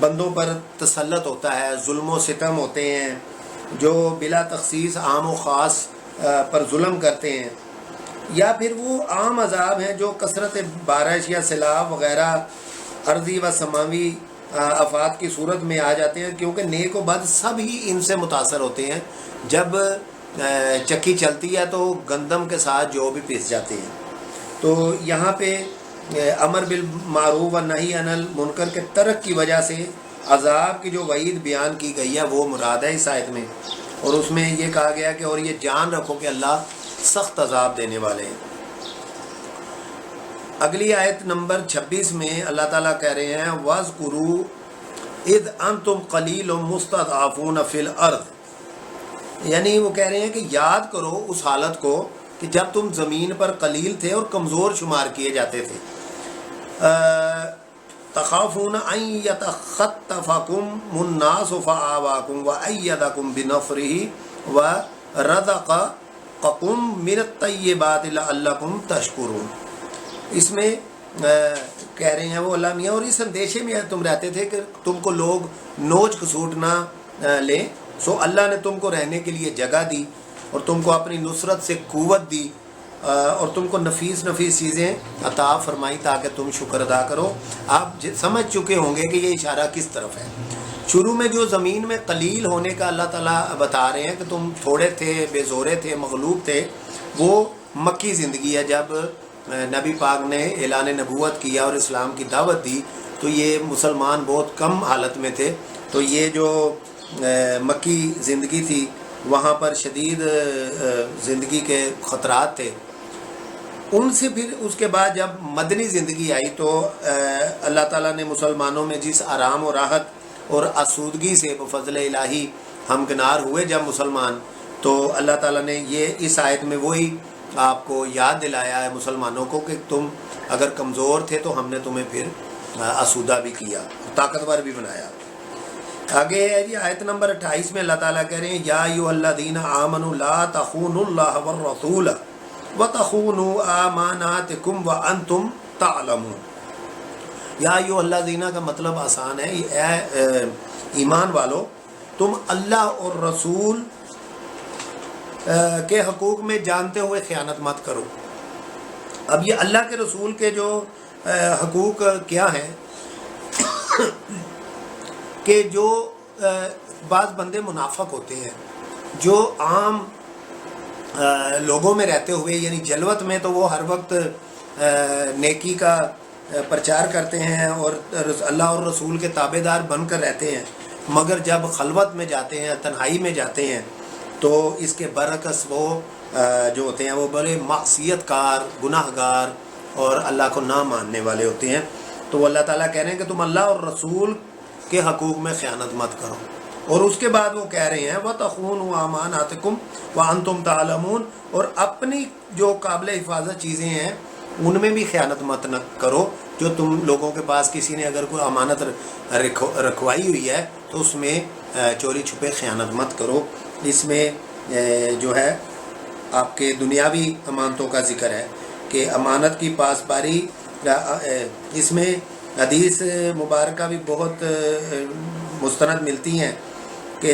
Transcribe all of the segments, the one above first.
بندوں پر تسلط ہوتا ہے، ظلم و ستم ہوتے ہیں، جو بلا تخصیص عام و خاص پر ظلم کرتے ہیں، یا پھر وہ عام عذاب ہیں جو کثرت بارش یا سیلاب وغیرہ ارضی و سماوی آفات کی صورت میں آ جاتے ہیں، کیونکہ نیک و بد سب ہی ان سے متاثر ہوتے ہیں۔ جب چکی چلتی ہے تو گندم کے ساتھ جو بھی پس جاتے ہیں۔ تو یہاں پہ امر بالمعروف و نہی عن المنکر کے ترک کی وجہ سے عذاب کی جو وعید بیان کی گئی ہے وہ مراد ہے اس آیت میں، اور اس میں یہ کہا گیا کہ اور یہ جان رکھو کہ اللہ سخت عذاب دینے والے ہیں۔ اگلی آیت نمبر 26 میں اللہ تعالیٰ کہہ رہے ہیں وَاذْكُرُوا اِذْ أَنْتُمْ قَلِيلٌ مُسْتَضْعَفُونَ فِي الْأَرْضِ، یعنی وہ کہہ رہے ہیں کہ یاد کرو اس حالت کو کہ جب تم زمین پر قلیل تھے اور کمزور شمار کیے جاتے تھے۔ تخافون ان یتخطفکم الناس فآواکم وأیدکم بنصرہ ورزقکم من الطیبات لعلکم تشکرون۔ اس میں کہہ رہے ہیں وہ اللہ میاں، اور اس اندیشے میں تم رہتے تھے کہ تم کو لوگ نوچ کسوٹ نہ لیں، سو اللہ نے تم کو رہنے کے لیے جگہ دی اور تم کو اپنی نصرت سے قوت دی اور تم کو نفیس نفیس چیزیں عطا فرمائی تاکہ تم شکر ادا کرو۔ آپ سمجھ چکے ہوں گے کہ یہ اشارہ کس طرف ہے۔ شروع میں جو زمین میں قلیل ہونے کا اللہ تعالیٰ بتا رہے ہیں کہ تم تھوڑے تھے، بے زورے تھے، مغلوب تھے، وہ مکی زندگی ہے۔ جب نبی پاک نے اعلان نبوت کیا اور اسلام کی دعوت دی تو یہ مسلمان بہت کم حالت میں تھے، تو یہ جو مکی زندگی تھی وہاں پر شدید زندگی کے خطرات تھے۔ ان سے پھر اس کے بعد جب مدنی زندگی آئی تو اللہ تعالیٰ نے مسلمانوں میں جس آرام و راحت اور آسودگی سے بفضل الہی ہمکنار ہوئے جب مسلمان، تو اللہ تعالیٰ نے یہ اس آیت میں وہی آپ کو یاد دلایا ہے مسلمانوں کو کہ تم اگر کمزور تھے تو ہم نے تمہیں پھر آسودہ بھی کیا، طاقتور بھی بنایا۔ آگے ہے جی آیت نمبر 28 میں اللہ تعالیٰ کہہ رہے ہیں یا ایھا الذین آمنوا لا تخونوا اللہ والرسول وتخونوا اماناتکم وانتم تعلمون۔ یا ایھا الذین کا مطلب آسان ہے، اے ایمان والو تم اللہ اور رسول کے حقوق میں جانتے ہوئے خیانت مت کرو۔ اب یہ اللہ کے رسول کے جو حقوق کیا ہیں کہ جو بعض بندے منافق ہوتے ہیں جو عام لوگوں میں رہتے ہوئے یعنی جلوت میں تو وہ ہر وقت نیکی کا پرچار کرتے ہیں اور اللہ اور رسول کے تابع دار بن کر رہتے ہیں، مگر جب خلوت میں جاتے ہیں، تنہائی میں جاتے ہیں تو اس کے برعکس وہ جو ہوتے ہیں وہ بڑے معصیت کار، گناہ گار اور اللہ کو نہ ماننے والے ہوتے ہیں۔ تو وہ اللہ تعالیٰ کہہ رہے ہیں کہ تم اللہ اور رسول کے حقوق میں خیانت مت کرو، اور اس کے بعد وہ کہہ رہے ہیں وَتَخُونُوا أَمَانَاتِكُمْ وَأَنْتُمْ تَعْلَمُونَ، اور اپنی جو قابل حفاظت چیزیں ہیں ان میں بھی خیانت مت نہ کرو۔ جو تم لوگوں کے پاس کسی نے اگر کوئی امانت رکھوائی ہوئی ہے تو اس میں چوری چھپے خیانت مت کرو۔ اس میں جو ہے آپ کے دنیاوی امانتوں کا ذکر ہے کہ امانت کی پاسباری، اس میں حدیث مبارکہ بھی بہت مستند ملتی ہیں کہ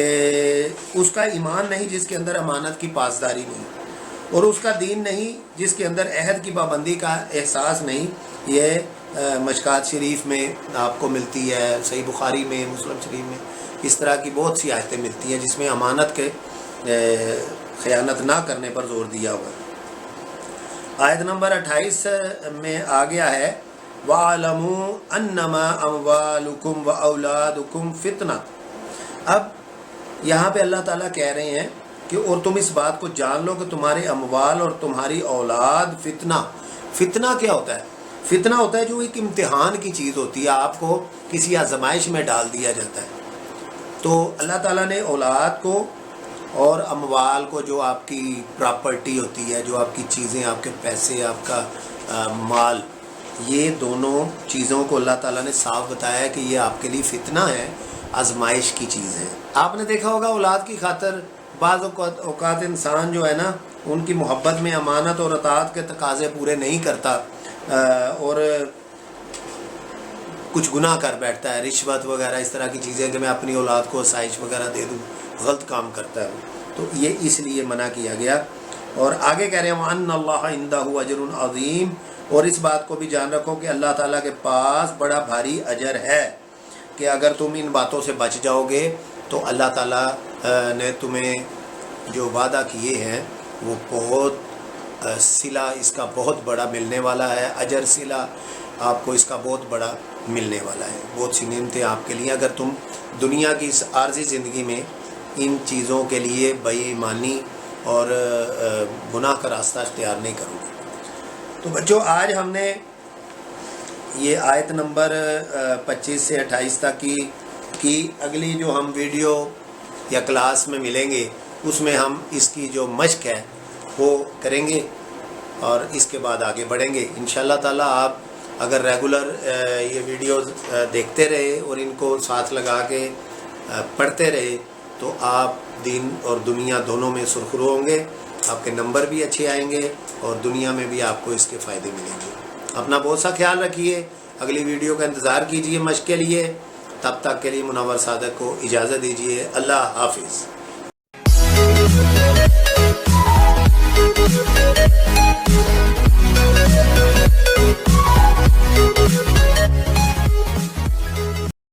اس کا ایمان نہیں جس کے اندر امانت کی پاسداری نہیں، اور اس کا دین نہیں جس کے اندر عہد کی پابندی کا احساس نہیں۔ یہ مشکات شریف میں آپ کو ملتی ہے، صحیح بخاری میں، مسلم شریف میں، اس طرح کی بہت سی آیتیں ملتی ہیں جس میں امانت کے خیانت نہ کرنے پر زور دیا ہوا۔ آیت نمبر 28 میں آ گیا ہے وَاعْلَمُوا أَنَّمَا أَمْوَالُكُمْ وَأَوْلَادُكُمْ فِتْنَةٌ۔ اب یہاں پہ اللہ تعالیٰ کہہ رہے ہیں کہ اور تم اس بات کو جان لو کہ تمہارے اموال اور تمہاری اولاد فتنہ۔ فتنہ کیا ہوتا ہے؟ فتنہ ہوتا ہے جو ایک امتحان کی چیز ہوتی ہے، آپ کو کسی آزمائش میں ڈال دیا جاتا ہے۔ تو اللہ تعالیٰ نے اولاد کو اور اموال کو، جو آپ کی پراپرٹی ہوتی ہے، جو آپ کی چیزیں، آپ کے پیسے، آپ کا مال، یہ دونوں چیزوں کو اللہ تعالیٰ نے صاف بتایا ہے کہ یہ آپ کے لیے فتنہ ہے، آزمائش کی چیز ہے۔ آپ نے دیکھا ہوگا اولاد کی خاطر بعض اوقات انسان جو ہے نا ان کی محبت میں امانت اور اطاعت کے تقاضے پورے نہیں کرتا، اور کچھ گناہ کر بیٹھتا ہے، رشوت وغیرہ اس طرح کی چیزیں کہ میں اپنی اولاد کو آسائش وغیرہ دے دوں، غلط کام کرتا ہے، تو یہ اس لیے منع کیا گیا۔ اور آگے کہہ رہے ہیں وَأَنَّ اللَّهَ عِندَهُ أَجْرٌ عَظِيمٌ، اور اس بات کو بھی جان رکھو کہ اللہ تعالیٰ کے پاس بڑا بھاری اجر ہے، کہ اگر تم ان باتوں سے بچ جاؤ گے تو اللہ تعالیٰ نے تمہیں جو وعدہ کیے ہیں وہ بہت صلہ اس کا بہت بڑا ملنے والا ہے، اجر صلہ آپ کو اس کا بہت بڑا ملنے والا ہے، بہت سی نعمتیں آپ کے لیے، اگر تم دنیا کی اس عارضی زندگی میں ان چیزوں کے لیے بے ایمانی اور گناہ کا راستہ اختیار نہیں کرو گے۔ تو بچوں آج ہم نے یہ آیت نمبر 25 سے 28 تک کی اگلی جو ہم ویڈیو یا کلاس میں ملیں گے اس میں ہم اس کی جو مشق ہے وہ کریں گے اور اس کے بعد آگے بڑھیں گے انشاءاللہ تعالیٰ۔ آپ اگر ریگولر یہ ویڈیوز دیکھتے رہے اور ان کو ساتھ لگا کے پڑھتے رہے تو آپ دین اور دنیا دونوں میں سرخرو ہوں گے، آپ کے نمبر بھی اچھے آئیں گے اور دنیا میں بھی آپ کو اس کے فائدے ملیں گے۔ اپنا بہت سا خیال رکھیے، اگلی ویڈیو کا انتظار کیجیے مشق کے لیے، تب تک کے لیے منور صادق کو اجازت دیجیے۔ اللہ حافظ۔